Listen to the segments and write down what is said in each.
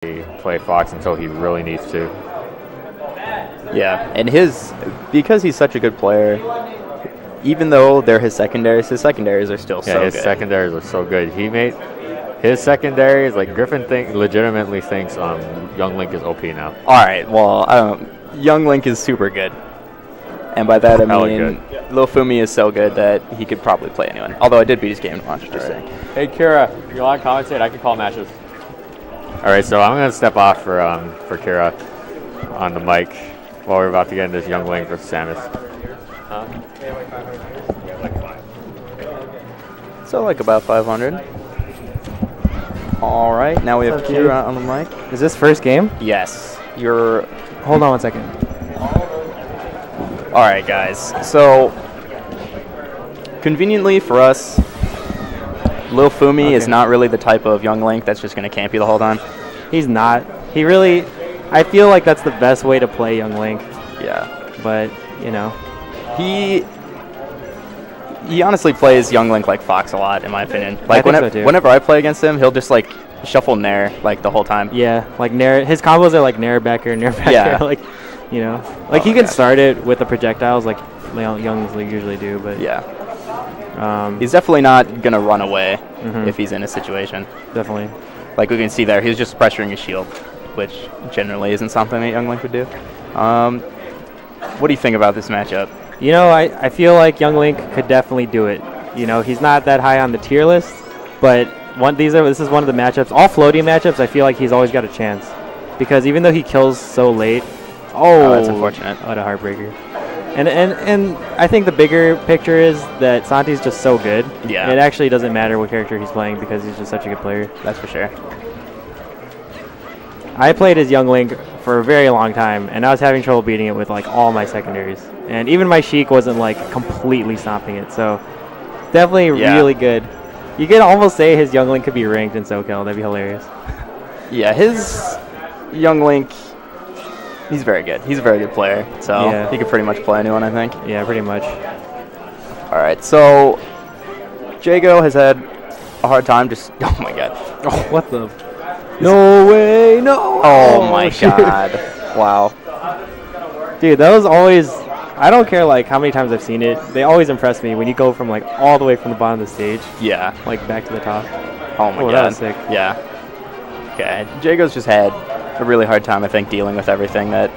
play Fox until he really needs to. Yeah, and because he's such a good player, even though they're his secondaries are still so good. Yeah, his secondaries are so good. He made his secondaries, like Griffin legitimately thinks Young Link is OP now. All right, well, Young Link is super good. And by that I mean Lil Fumi is so good that he could probably play anyone. Although I did beat his game once, just saying. Hey Kira, you're on commentate, I can call matches. Alright, so I'm gonna step off for Kira on the mic while we're about to get into this Young Link versus Samus. Huh? So like about 500. All right, now we have Kira on the mic. Is this first game? Yes. Hold on one second. All right, guys. So conveniently for us, Lil Fumi is not really the type of Young Link that's just going to camp you the whole time. He's not. I feel like that's the best way to play Young Link. Yeah. But, you know. He honestly plays Young Link like Fox a lot, in my opinion. Like whenever I play against him, he'll just like shuffle Nair like the whole time. Yeah, like Nair. His combos are like Nair backer, Yeah. like, you know, like he can start it with the projectiles like Youngs usually do, but yeah. He's definitely not gonna run away if he's in a situation. Definitely. Like we can see there, he's just pressuring his shield, which generally isn't something that Young Link would do. What do you think about this matchup? You know, I feel like Young Link could definitely do it. You know, he's not that high on the tier list, but this is one of the matchups. All floating matchups, I feel like he's always got a chance, because even though he kills so late. Oh, that's unfortunate. What a heartbreaker. And I think the bigger picture is that Santi's just so good. Yeah. It actually doesn't matter what character he's playing because he's just such a good player. That's for sure. I played as Young Link for a very long time, and I was having trouble beating it with like all my secondaries. And even my Sheik wasn't like completely stomping it, so definitely really good. You could almost say his Young Link could be ranked in SoCal. That'd be hilarious. Yeah, his Young Link, he's very good. He's a very good player, so he could pretty much play anyone, I think. Yeah, pretty much. All right, so Jago has had a hard time just... Oh, my God. Oh, what the... No way, no! Oh, my God. Wow. Dude, that was always... I don't care, like, how many times I've seen it. They always impress me when you go from, like, all the way from the bottom of the stage. Yeah. Like, back to the top. Oh, my God. That was sick. Yeah. Okay. Jago's just had a really hard time, I think, dealing with everything that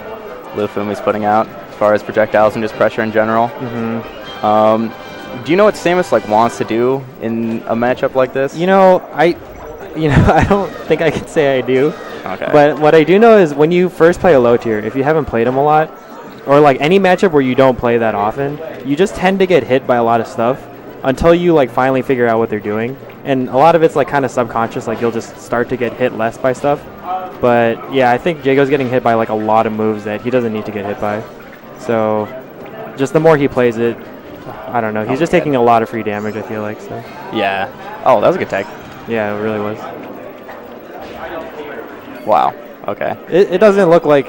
Lil Fumi's putting out as far as projectiles and just pressure in general. Do you know what Samus like wants to do in a matchup like this? You know, I don't think I can say I do. Okay. But what I do know is when you first play a low tier, if you haven't played him a lot, or like any matchup where you don't play that often, you just tend to get hit by a lot of stuff until you like finally figure out what they're doing. And a lot of it's like kind of subconscious, like you'll just start to get hit less by stuff. But yeah, I think Jago's getting hit by like a lot of moves that he doesn't need to get hit by. So just the more he plays it, I don't know. He's just taking a lot of free damage, I feel like. So yeah. Oh, that was a good tag. Yeah, it really was. Wow. Okay. It doesn't look like...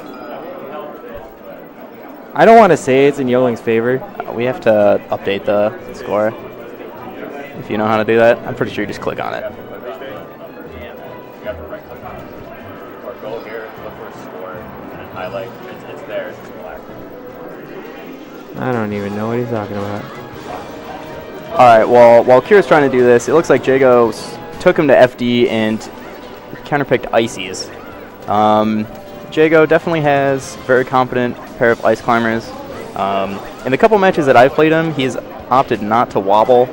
I don't want to say it's in Young Link's favor. We have to update the score. If you know how to do that, I'm pretty sure you just click on it. Or go here, look for a score, and highlight. It's there. It's black. I don't even know what he's talking about. All right. Well, while Kira's trying to do this, it looks like Jago took him to FD and counterpicked Ices. Jago definitely has very competent pair of ice climbers. In the couple matches that I've played him, he's opted not to wobble.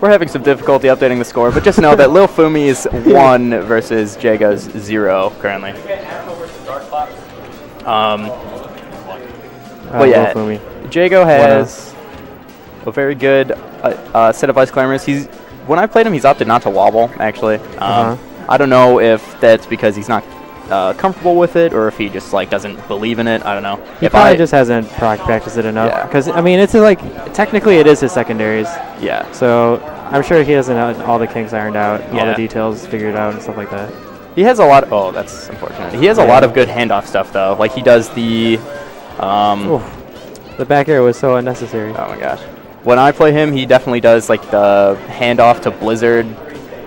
We're having some difficulty updating the score, but just know that Lil Fumi is 1 versus Jago's 0 currently. But yeah, Jago has a very good set of ice climbers. When I played him, he's opted not to wobble, actually. I don't know if that's because he's not comfortable with it, or if he just like doesn't believe in it. I don't know. He probably just hasn't practiced it enough. Because I mean, it's like technically it is his secondaries. Yeah. So I'm sure he hasn't had all the kinks ironed out, all the details figured out, and stuff like that. He has a lot. Oh, that's unfortunate. He has a lot of good handoff stuff though. Like he does the. The back air was so unnecessary. Oh my gosh. When I play him, he definitely does like the handoff to Blizzard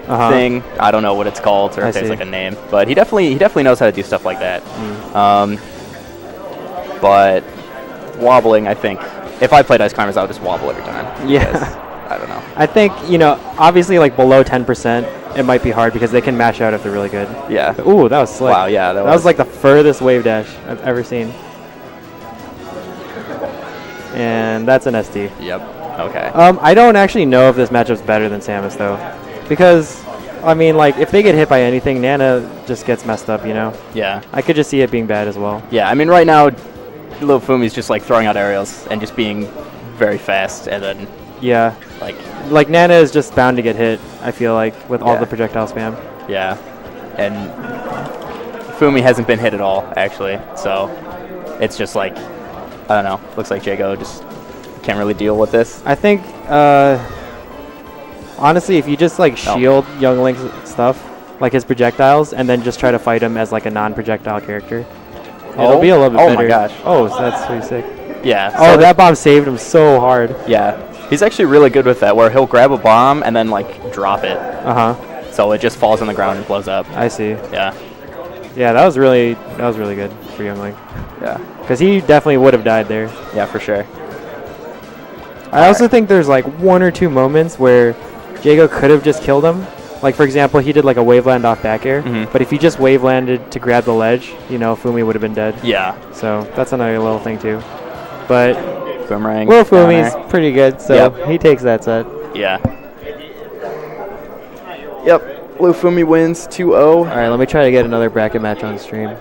thing. I don't know what it's called or if there's like a name, but he definitely knows how to do stuff like that. But wobbling, I think if I played Ice Climbers, I would just wobble every time. Yeah. I don't know. I think, obviously like below 10%, it might be hard because they can mash out if they're really good. Yeah. Ooh, that was slick. Wow, yeah. That was like the furthest wave dash I've ever seen. And that's an SD. Yep. Okay. I don't actually know if this matchup's better than Samus though, because I mean, like if they get hit by anything, Nana just gets messed up. Yeah. I could just see it being bad as well. Yeah. I mean, right now, Lil Fumi's just like throwing out aerials and just being very fast, and then yeah, like Nana is just bound to get hit. I feel like with all the projectile spam. Yeah. And Fumi hasn't been hit at all actually, so it's just like I don't know. Looks like Jago just can't really deal with this. I think, honestly, if you just like shield Young Link's stuff, like his projectiles, and then just try to fight him as like a non-projectile character, it'll be a little bit better. Oh my gosh. Oh, so that's pretty sick. Yeah. Oh, that bomb saved him so hard. Yeah. He's actually really good with that, where he'll grab a bomb and then like drop it. So it just falls on the ground and blows up. I see. Yeah. Yeah, that was really good for Young Link. Yeah. Because he definitely would have died there. Yeah, for sure. I also think there's like one or two moments where Jago could have just killed him. Like for example, he did like a wave land off back air, but if he just wave landed to grab the ledge, Fumi would have been dead. Yeah. So that's another little thing too. But Boomerang. Lil Fumi's pretty good, so he takes that set. Yeah. Yep. Lil Fumi wins 2-0. All right, let me try to get another bracket match on stream.